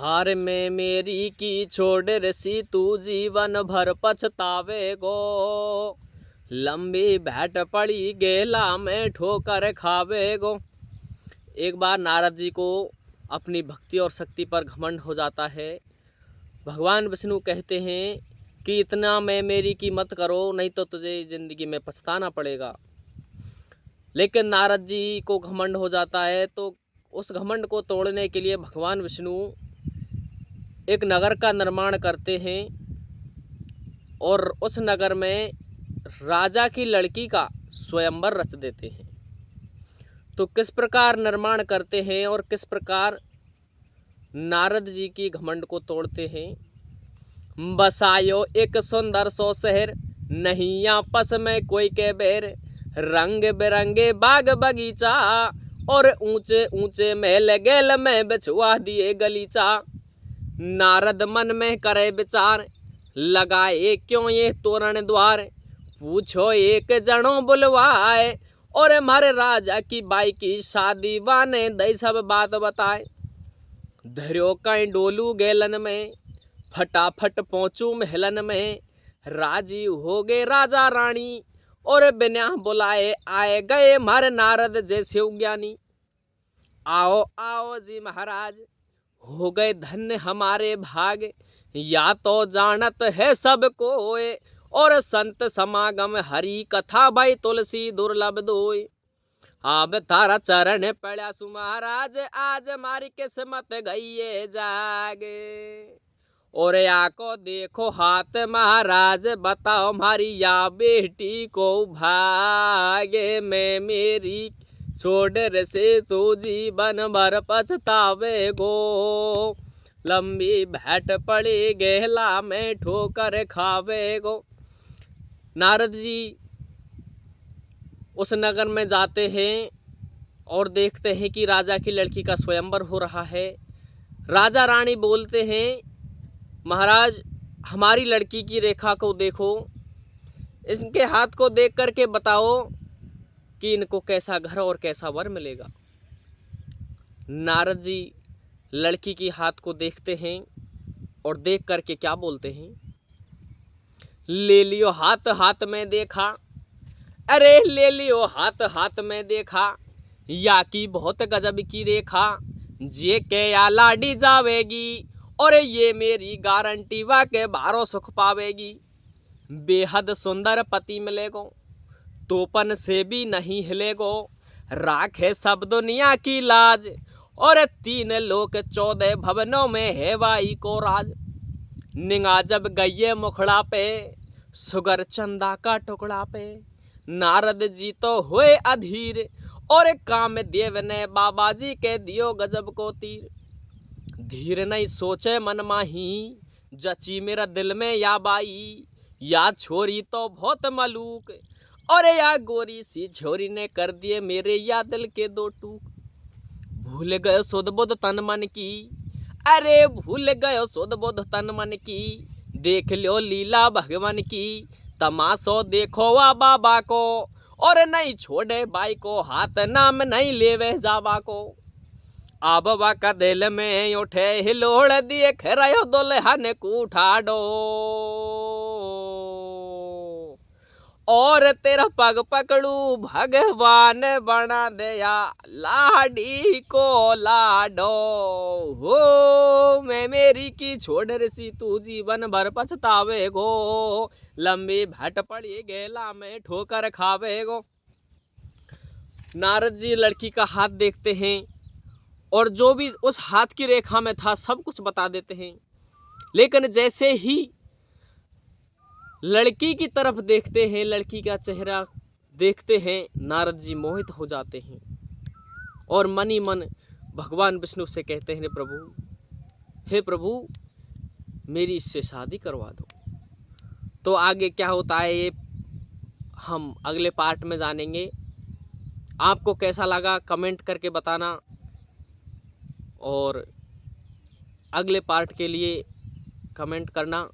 हार में मेरी की छोड़ रसी तू जीवन भर पछतावे गो। लंबी भेंट पड़ी गेला में ठोकर खावे गो। एक बार नारद जी को अपनी भक्ति और शक्ति पर घमंड हो जाता है। भगवान विष्णु कहते हैं कि इतना मैं मेरी की मत करो, नहीं तो तुझे ज़िंदगी में पछताना पड़ेगा। लेकिन नारद जी को घमंड हो जाता है, तो उस घमंड को तोड़ने के लिए भगवान विष्णु एक नगर का निर्माण करते हैं और उस नगर में राजा की लड़की का स्वयंवर रच देते हैं। तो किस प्रकार निर्माण करते हैं और किस प्रकार नारद जी की घमंड को तोड़ते हैं। बसायो एक सुंदर सो शहर, नहीं आपस में कोई के बेर। रंग बिरंगे बाग बगीचा और ऊंचे ऊंचे महल गेल में बिछवा दिए गलीचा। नारद मन में करे विचार, लगाए क्यों ये तोरण द्वार। पूछो एक जनो बुलवाए, और हमारे राजा की बाई की शादी वाने दई सब बात बताए। धर्यो कहीं डोलू गेलन में, फटाफट पहुंचू महलन में। राजी हो गए राजा रानी, और बिना बुलाए आए गए हमारे नारद जैसे ज्ञानी। आओ आओ जी महाराज, हो गए धन्य हमारे भाग। या तो जानत है सबको, और संत समागम हरि कथा भाई तुलसी दुर्लभ दोय। अब तारा चरण पड़ा सु महाराज, आज हमारी किस्मत गई जागे। और आको देखो हाथ महाराज, बताओ हमारी या बेटी को भागे। मैं मेरी छोड़ से तू जीवन भर पछतावे गो। लंबी भेंट पड़ी गेला में ठोकर खावे गो। नारद जी उस नगर में जाते हैं और देखते हैं कि राजा की लड़की का स्वयंवर हो रहा है। राजा रानी बोलते हैं, महाराज हमारी लड़की की रेखा को देखो, इनके हाथ को देख करके बताओ कि इनको कैसा घर और कैसा वर मिलेगा। नारद जी लड़की की हाथ को देखते हैं और देख करके क्या बोलते हैं, ले लियो हाथ हाथ में देखा। अरे ले लियो हाथ हाथ में देखा, या की बहुत गजब की रेखा। जे के या लाडी जावेगी, और ये मेरी गारंटी वाके बारो सुख पावेगी। बेहद सुंदर पति मिलेगो, तोपन से भी नहीं हिलेगो। राखे सब दुनिया की लाज, और 3 लोक 14 भवनों में है वाई को राज। निगाह जब गये मुखड़ा पे, सुगर चंदा का टुकड़ा पे। नारद जी तो हुए अधीर, और कामदेव ने बाबा जी के दियो गजब को तीर। धीर नहीं सोचे मन माही, जची मेरा दिल में या बाई। या छोरी तो बहुत मलूक, और या गोरी सी छोरी ने कर दिए मेरे या दिल के 2 टूक। भूल गए सुध बुध तन मन की, अरे भूल गए सुध बुध तन मन की। देख लो लीला भगवान की, तमाशो देखो वा बाबा को। और नहीं छोड़े बाई को हाथ, नाम नहीं लेवे जावा को। अब का दिल में उठे हिलोड़ दिए खरायो दुल्हन कूठाडो। और तेरा पग पकड़ू भगवान बना दिया, लाडी को लाडो। हो मैं मेरी की छोड़ रसी तू जीवन भर पछतावे गो। लंबी भेंट पड़ी गेला में ठोकर खावे गो। नारद जी लड़की का हाथ देखते हैं और जो भी उस हाथ की रेखा में था सब कुछ बता देते हैं। लेकिन जैसे ही लड़की की तरफ देखते हैं, लड़की का चेहरा देखते हैं, नारद जी मोहित हो जाते हैं और मन ही मन भगवान विष्णु से कहते हैं, हे प्रभु मेरी इससे शादी करवा दो। तो आगे क्या होता है ये हम अगले पार्ट में जानेंगे। आपको कैसा लगा कमेंट करके बताना, और अगले पार्ट के लिए कमेंट करना।